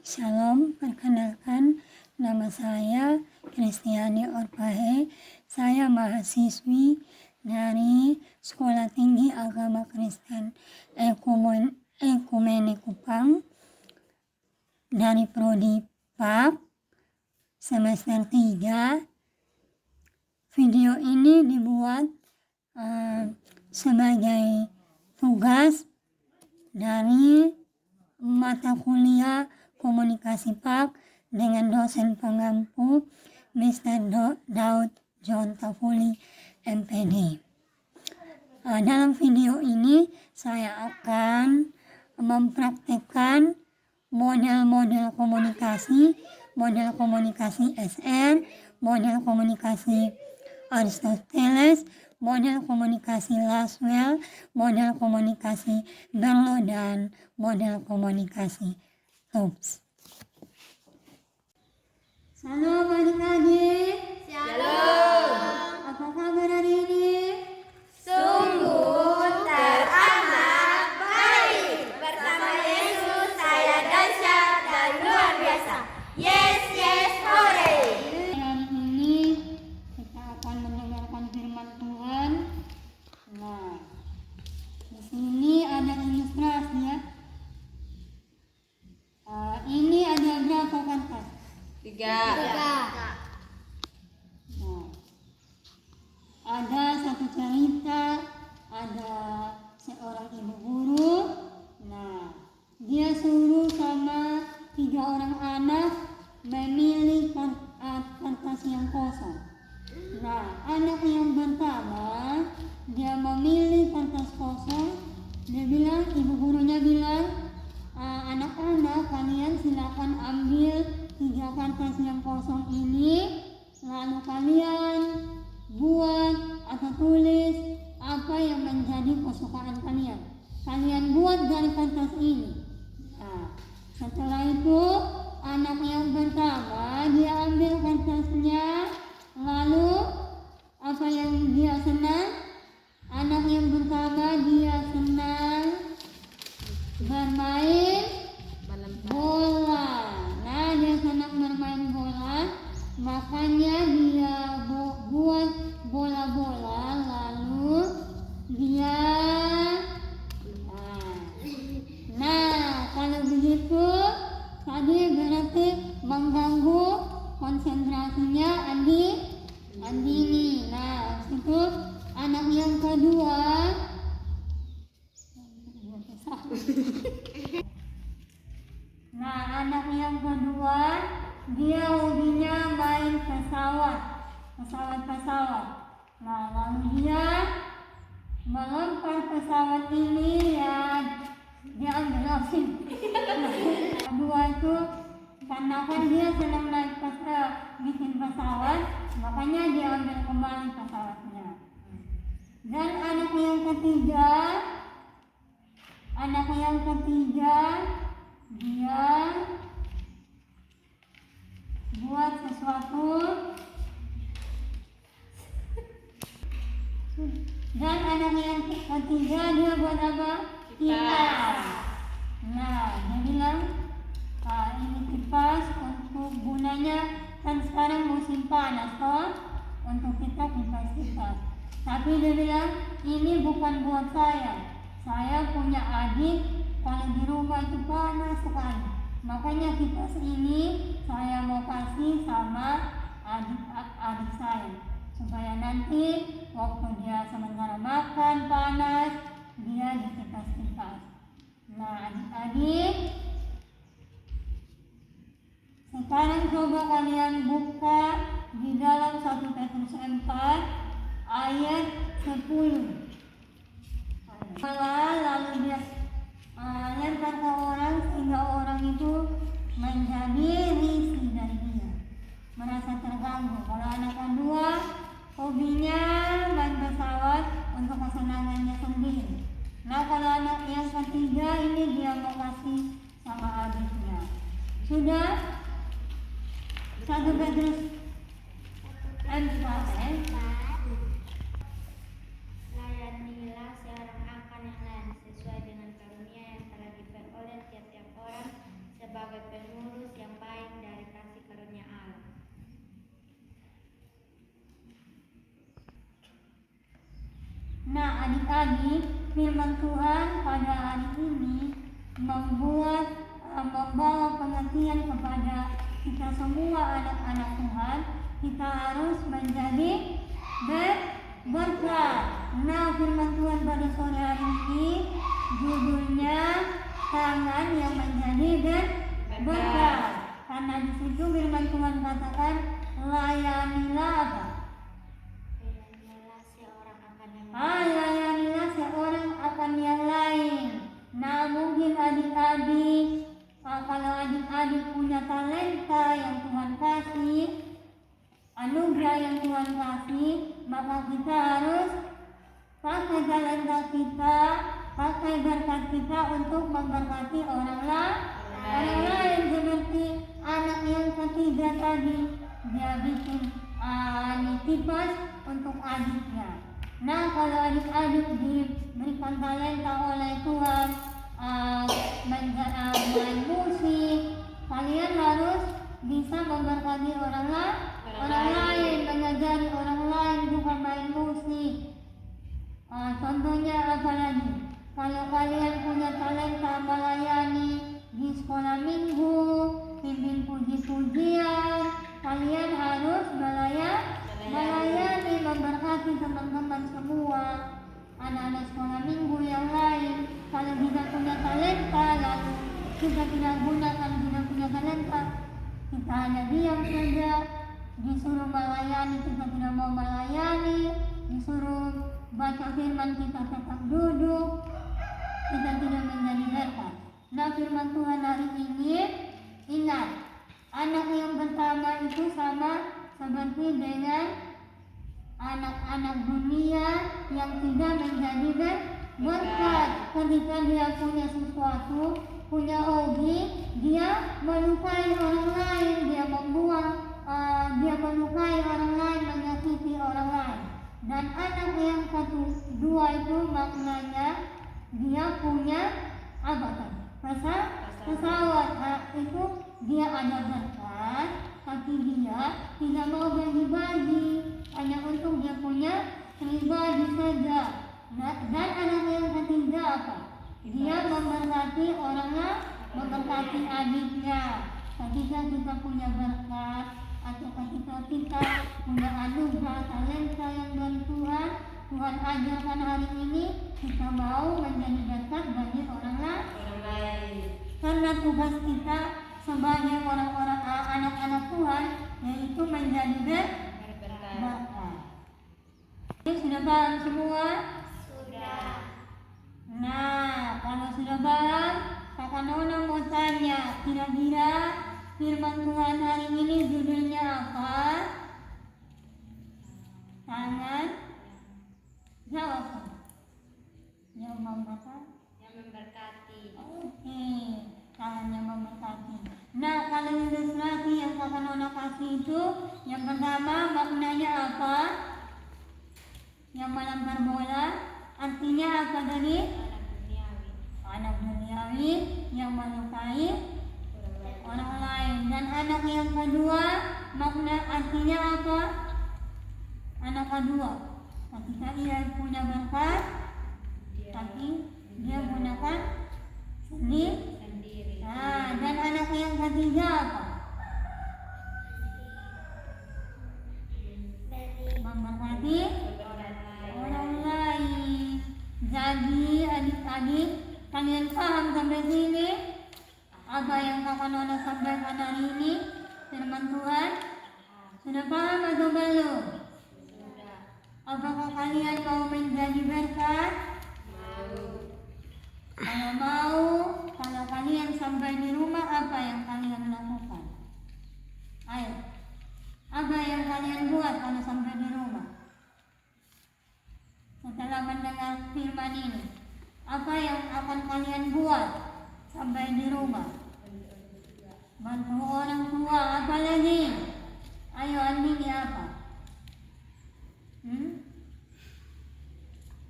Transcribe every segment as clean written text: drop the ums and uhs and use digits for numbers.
Shalom, perkenalkan nama saya Kristiani Orpahe. Saya mahasiswi dari Sekolah Tinggi Agama Kristen Ekumene Kupang dari Prodi PAP semester 3. Video ini dibuat sebagai tugas dari mata kuliah komunikasi PAK dengan dosen pengampu Mr. Daud John Tafuli MPD. Dalam video ini saya akan mempraktekkan model komunikasi SR, model komunikasi Aristoteles, model komunikasi Laswell, model komunikasi Berlo, dan model komunikasi Hobbes. Salam adik-adik. Shalom. Apa kabar hari ini? Sungguh teramat baik. Bersama Yesus saya dahsyat dan luar biasa. Yes, yes, hore. Hari ini kita akan mendengarkan firman Tuhan. Nah, di sini ada ilustrasi ya. Ini ada berapa kantas? 3. Nah, ada satu cerita, ada seorang ibu guru. Nah, dia suruh sama 3 orang anak memilih kertas yang kosong. Nah, anak yang pertama dia memilih kertas kosong. Dia bilang, ibu gurunya bilang, anak-anak kalian silakan ambil 3 kertas yang kosong ini, lalu kalian buat atau tulis apa yang menjadi kesukaan kalian. Kalian buat dari kertas ini. Nah, setelah itu anak yang pertama dia ambil kertasnya, lalu apa yang dia senang? Anak yang pertama dia senang bermain bola. Nah, dia senang bermain bola, makanya dia buat bola-bola, lalu dia kalau begitu tadi berarti mengganggu konsentrasinya Andini. Nah, itu anak yang kedua. Nah, anak yang kedua dia hobinya main pesawat. Nah, lalu dia melempar pesawat ini, ya dia ambil osin. Kedua itu karena kan dia sedang naik bikin pesawat, makanya dia ambil kembali pesawatnya. Dan anak yang ketiga dia buat sesuatu, dan anak yang ketiga dia buat apa? Kipas. Nah, dia bilang ini kipas untuk gunanya kan sekarang musim panas toh, untuk kita kipas. Tapi dia bilang ini bukan buat saya punya adik, kalau di rumah itu panas sekali, makanya kipas ini saya mau kasih sama adik saya, supaya nanti waktu dia sementara makan panas, dia dikipas-kipas. Nah, adik-adik, sekarang coba kalian buka di dalam 1 Petrus 4 ayat 10. Lalu dia lempar ke orang sehingga orang itu menjadi risih dari dia, merasa terganggu. Kalau anak kedua hobinya main pesawat untuk kesenangannya sendiri. Nah, kalau anak yang ketiga ini dia mau kasih sama adiknya. Sudah 1 Petrus 4. Layanilah seorang akan yang lain sesuai dengan karunia yang telah diperoleh tiap-tiap orang sebagai pengurus adik-adik, firman Tuhan pada hari ini membawa pengertian kepada kita semua anak-anak Tuhan. Kita harus menjadi berkat. Nah, firman Tuhan pada sore hari ini judulnya tangan yang menjadi berkat. Karena di situ firman Tuhan katakan layanilah apa? Layanilah seorang akan yang lain. Nah, mungkin adik-adik, kalau adik-adik punya talenta yang Tuhan kasih, anugerah yang Tuhan kasih, maka kita harus pakai talenta kita, pakai berkat kita untuk memberkati orang lain. Seperti anak yang ketiga tadi, dia bikin nitipas untuk adiknya. Nah, kalau adik-adik diberikan talenta oleh Tuhan main musik, kalian harus bisa memberkati orang lain, mengajari orang lain juga main musik. Contohnya apa lagi? Kalau kalian punya talenta melayani di sekolah minggu, pimpin puji-pujian, kalian harus melayani, memberkati teman-teman semua, anak-anak sekolah minggu yang lain. Kalau kita punya talenta lalu kita tidak gunakan, tidak punya talenta, kita hanya diam saja, disuruh melayani kita tidak mau melayani, disuruh baca firman kita tetap duduk, kita tidak menjadi berkat. Nah, firman Tuhan hari ini, ingat, anak yang pertama itu sama seperti dengan anak-anak dunia yang tidak menjadi berkat. Ketika dia punya sesuatu, punya hobi, dia melukai orang lain, dia melukai orang lain, menyakiti orang lain. Dan anak yang kedua itu maknanya dia punya apa tadi? Pesawat. Itu dia ada berkat, tapi dia tidak mau bagi-bagi, hanya untuk dia punya pribadi saja. Dan anak yang ketiga apa? Dia memberkati orang lain, memberkati adiknya. Ketika kita punya berkat atau ketika kita punya anugerah talenta yang dari Tuhan ajarkan hari ini, kita mau menjadi berkat bagi orang lain. Karena tugas kita sebagai orang-orang anak-anak Tuhan yaitu menjadi berkat. Ini sudah paham semua? Sudah. Nah, kalau sudah paham, Kakak Nona mau tanya, kira-kira firman Tuhan hari ini judulnya apa? Tangan. Jawab. Yang memberkati. Oke, tangan yang memberkati. Nah, kalau ilustrasi yang Kakak Nona kasih itu, yang pertama maknanya apa? Yang melempar bola, artinya apa tadi? Anak duniawi yang melukai orang lain. Dan anak yang kedua, makna artinya apa? Anak kedua, ketika ia punya berkat, tapi dia gunakan sendiri. Nah, dan anak yang ketiga apa? Memberkati orang lain. Jadi adik-adik, kalian paham sampai sini apa yang Kakak Nona sampaikan hari ini? Firman Tuhan sudah paham atau belum? Apakah kalian mau menjadi berkat? Kalau mau, kalau kalian sampai di rumah, apa yang kalian lakukan? Ayo, apa yang kalian buat kalau sampai di rumah? Setelah mendengar firman ini, apa yang akan kalian buat sampai di rumah? Bantu orang tua, apa lagi? Ayo, Andini, apa?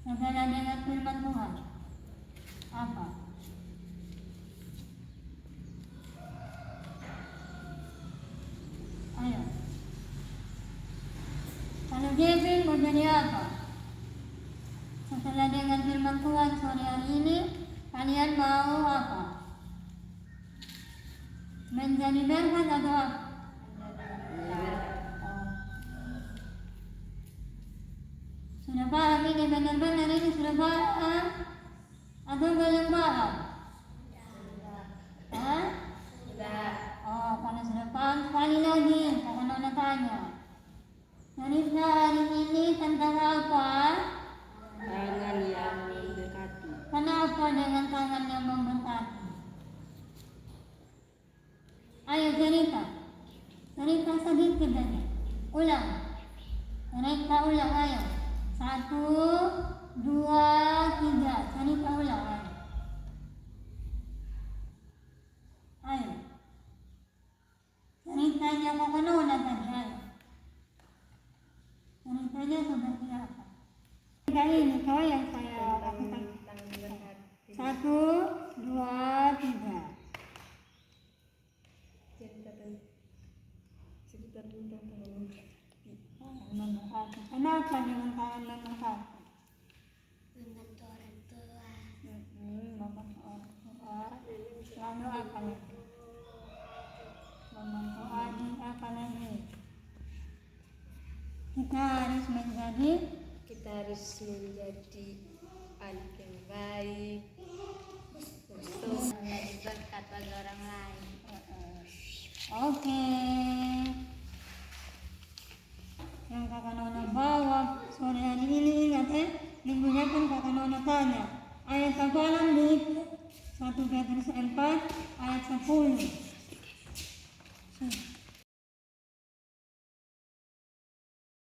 Setelah dengar firman Tuhan, apa? Ayo. Kalau Kevin mau jadi apa? Setelah dengar Kalian mau apa? Menjadi berkat atau apa? Sudah paham ini benar-benar ini sudah paham atau belum paham? Hah? Oh, kalau sudah paham sekali lagi Kakak Nona tanya. Cerita hari ini tentang apa? Tangan yang mendekati. Kenapa dengan tangan yang memberkati? Ayo cerita sedikit saja. Ulang, cerita ulang ayo. 1, 2, 3, cerita ulang ayo. Ayo. Ceritanya Kakak Nona tadi ayo. Ceritanya seperti apa? Cerita ini kau yang saya lakukan. 1, 2, 3. Cerita tentang Memberkati. Kenapa dengan tangan memberkati? Membantu orang tua. Membantu orang tua. Lalu apa lagi? Membantu adik apa lagi? Kita harus menjadi anak yang baik untuk menjadi berkat bagi orang lain. Oke. Yang Kakak Nona bawa sore hari ini ingat minggunya kan Kakak Nona tanya ayat hafalan di 1 Petrus 4 ayat 10.